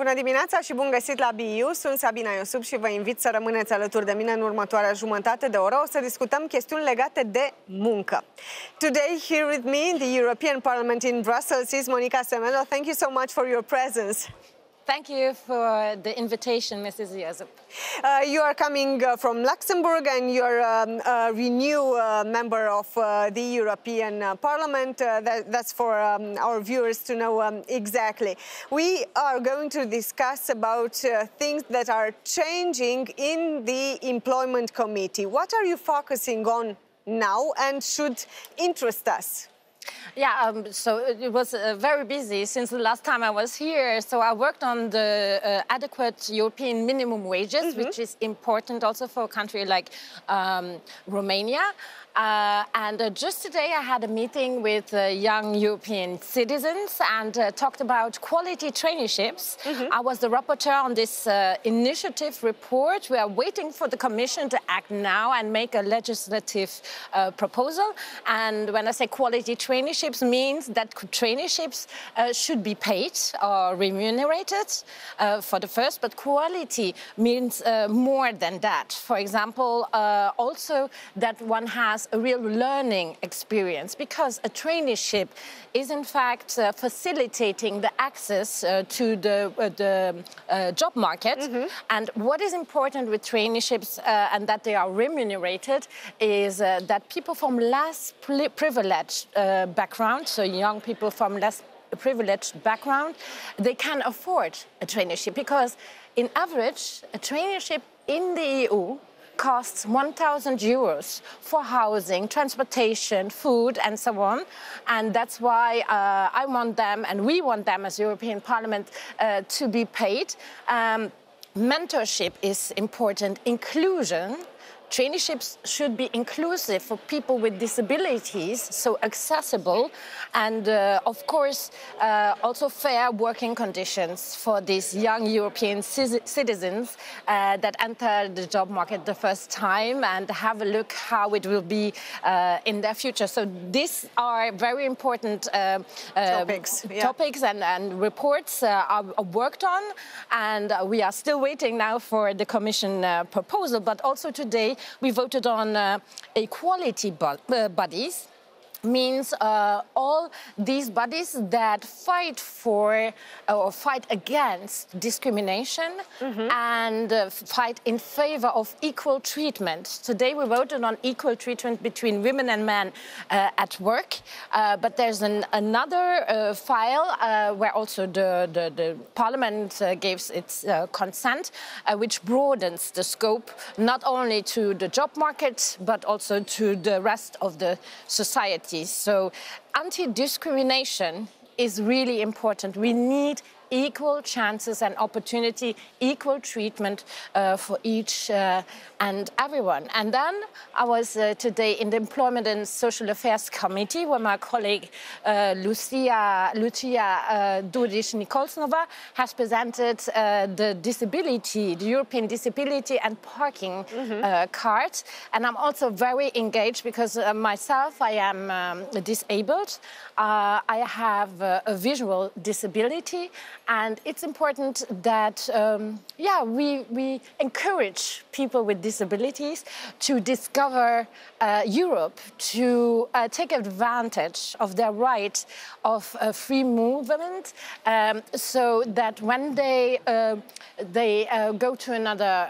Bună dimineața și bun găsit la BU. Sunt Sabina Iosub și vă invit să rămâneți alături de mine în următoarea jumătate de oră. O să discutăm chestiuni legate de muncă. Today, here with me in the European Parliament in Brussels is Monica Semedo. Thank you so much for your presence. Thank you for the invitation, Mrs. Iosub. You are coming from Luxembourg and you're a Renew member of the European Parliament. That's for our viewers to know exactly. We are going to discuss about things that are changing in the Employment Committee. What are you focusing on now and should interest us? Yeah, so it was very busy since the last time I was here. So I worked on the adequate European minimum wages, which is important also for a country like Romania. Just today I had a meeting with young European citizens and talked about quality traineeships. I was the rapporteur on this initiative report. We are waiting for the Commission to act now and make a legislative proposal. And when I say quality traineeships, means that traineeships should be paid or remunerated for the first, but quality means more than that. For example, also that one has a real learning experience, because a traineeship is in fact facilitating the access to the job market. And what is important with traineeships and that they are remunerated is that people from less privileged background, so young people from less privileged background, they can afford a traineeship, because in average a traineeship in the EU costs 1,000 euros for housing, transportation, food, and so on. And that's why I want them, and we want them as European Parliament, to be paid. Mentorship is important. Inclusion. Traineeships should be inclusive for people with disabilities, so accessible, and of course also fair working conditions for these young European citizens that enter the job market the first time, and have a look how it will be in their future. So these are very important topics and reports are worked on, and we are still waiting now for the Commission proposal. But also today we voted on equality bodies. Means all these bodies that fight for or fight against discrimination and fight in favor of equal treatment. Today we voted on equal treatment between women and men at work, but there's another file where also the Parliament gives its consent, which broadens the scope not only to the job market but also to the rest of the society. So anti-discrimination is really important. We need equal chances and opportunity, equal treatment for each and everyone. And then I was today in the Employment and Social Affairs Committee, where my colleague Lucia Duric-Nikolsnova has presented the European Disability and Parking card. And I'm also very engaged because myself, I am disabled. I have a visual disability. And it's important that, we encourage people with disabilities to discover Europe, to take advantage of their right of free movement, so that when they go to another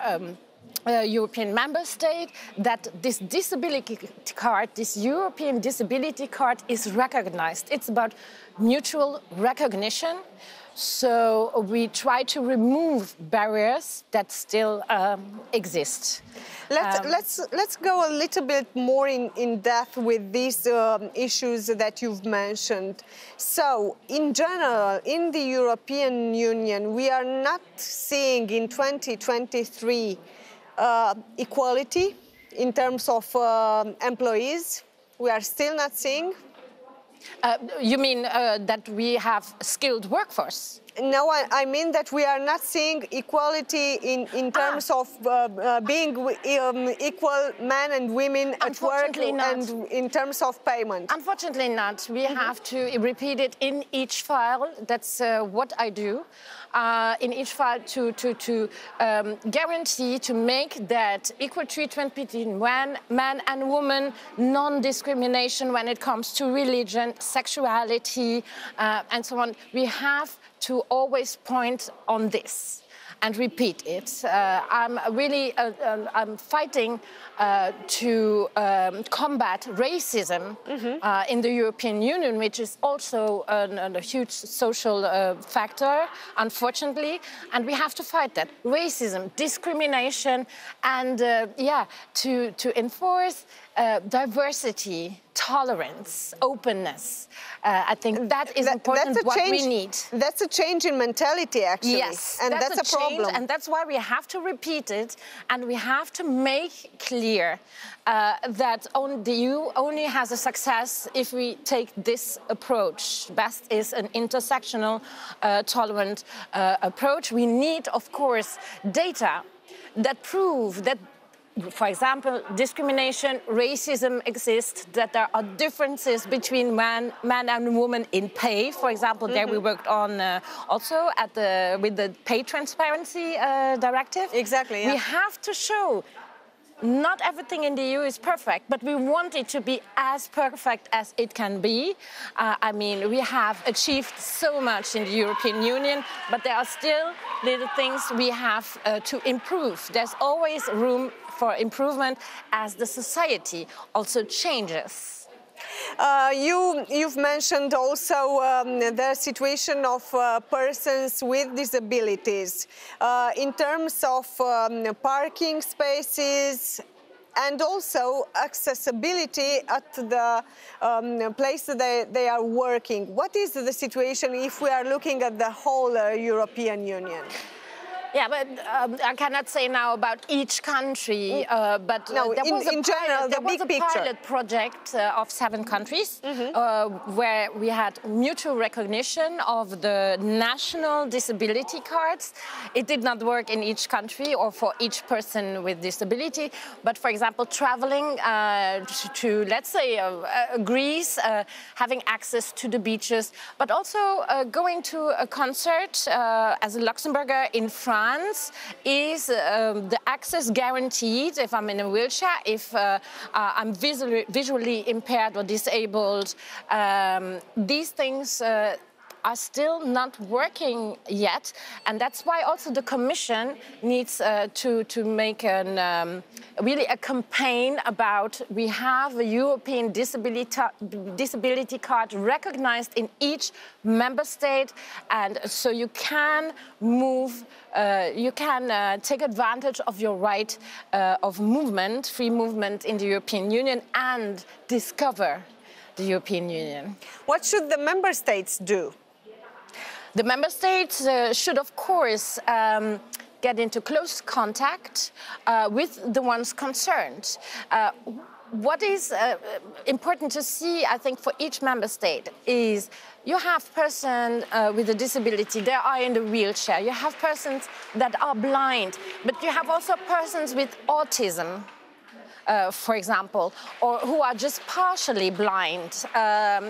European member state, that this disability card, this European disability card, is recognized. It's about mutual recognition. So we try to remove barriers that still exist. Let's go a little bit more in depth with these issues that you've mentioned. So, in general, in the European Union, we are not seeing in 2023 equality in terms of employees. We are still not seeing. You mean that we have skilled workforce? No, I mean that we are not seeing equality in terms of being equal men and women at work and in terms of payment. Unfortunately not. We have to repeat it in each file. That's what I do. in each file to guarantee, to make that equal treatment between man and woman, non-discrimination when it comes to religion, sexuality, and so on. We have to always point on this and repeat it. I'm really I'm fighting to combat racism in the European Union, which is also a huge social factor, unfortunately, and we have to fight that. Racism, discrimination, and to enforce diversity, tolerance, openness. I think that is important, we need. That's a change in mentality, actually. Yes, and that's a problem. And that's why we have to repeat it, and we have to make clear that the EU only has a success if we take this approach. Best is an intersectional, tolerant approach. We need, of course, data that prove that, for example, discrimination, racism exists, that there are differences between man and woman in pay. For example, there we worked on also with the pay transparency directive. Exactly, yeah. We have to show not everything in the EU is perfect, but we want it to be as perfect as it can be. I mean, we have achieved so much in the European Union, but there are still little things we have to improve. There's always room for improvement as the society also changes. You've mentioned also the situation of persons with disabilities in terms of parking spaces and also accessibility at the place that they are working. What is the situation if we are looking at the whole European Union? Yeah, but I cannot say now about each country, but no, there was in general, the big picture. Pilot project of 7 countries where we had mutual recognition of the national disability cards. It did not work in each country or for each person with disability, but for example, traveling to, let's say, Greece, having access to the beaches, but also going to a concert as a Luxembourger in France is the access guaranteed if I'm in a wheelchair, if I'm visually impaired or disabled. These things are still not working yet, and that's why also the Commission needs to make really a campaign about we have a European disability card recognized in each member state, and so you can move, you can take advantage of your right of movement, free movement in the European Union, and discover the European Union. What should the member states do? The member states should, of course, get into close contact with the ones concerned. What is important to see, I think, for each member state is you have persons with a disability, they are in the wheelchair. You have persons that are blind, but you have also persons with autism. For example, or who are just partially blind.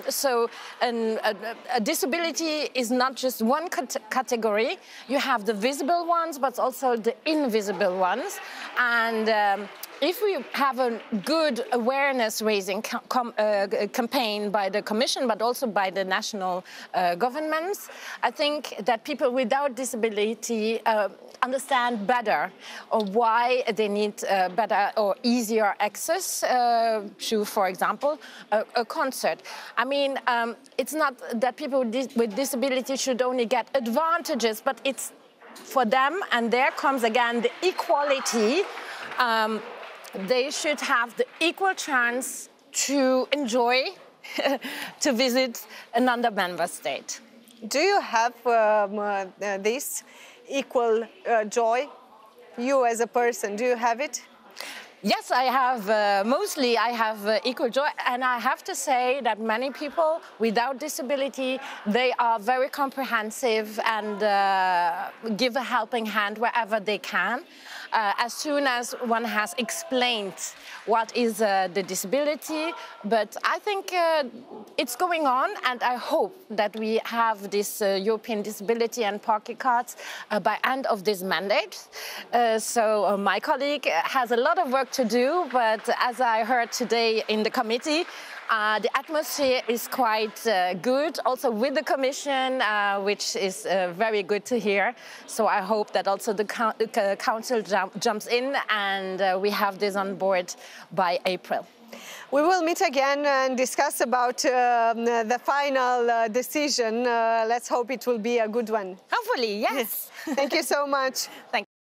So a disability is not just one category. You have the visible ones, but also the invisible ones. And if we have a good awareness-raising campaign by the Commission, but also by the national governments, I think that people without disability understand better why they need better or easier access to, for example, a concert. I mean, it's not that people with disability should only get advantages, but it's for them, and there comes again the equality. They should have the equal chance to enjoy, to visit another member state. Do you have this equal joy? You as a person, do you have it? Yes, I have. Mostly I have equal joy, and I have to say that many people without disability, they are very comprehensive and give a helping hand wherever they can. as soon as one has explained what is the disability. But I think it's going on, and I hope that we have this European disability and parking cards by end of this mandate. So my colleague has a lot of work to do, but as I heard today in the committee, the atmosphere is quite good, also with the Commission, which is very good to hear. So I hope that also the Council jumps in and we have this on board by April. We will meet again and discuss about the final decision. Let's hope it will be a good one. Hopefully, yes. Thank you so much. Thank you.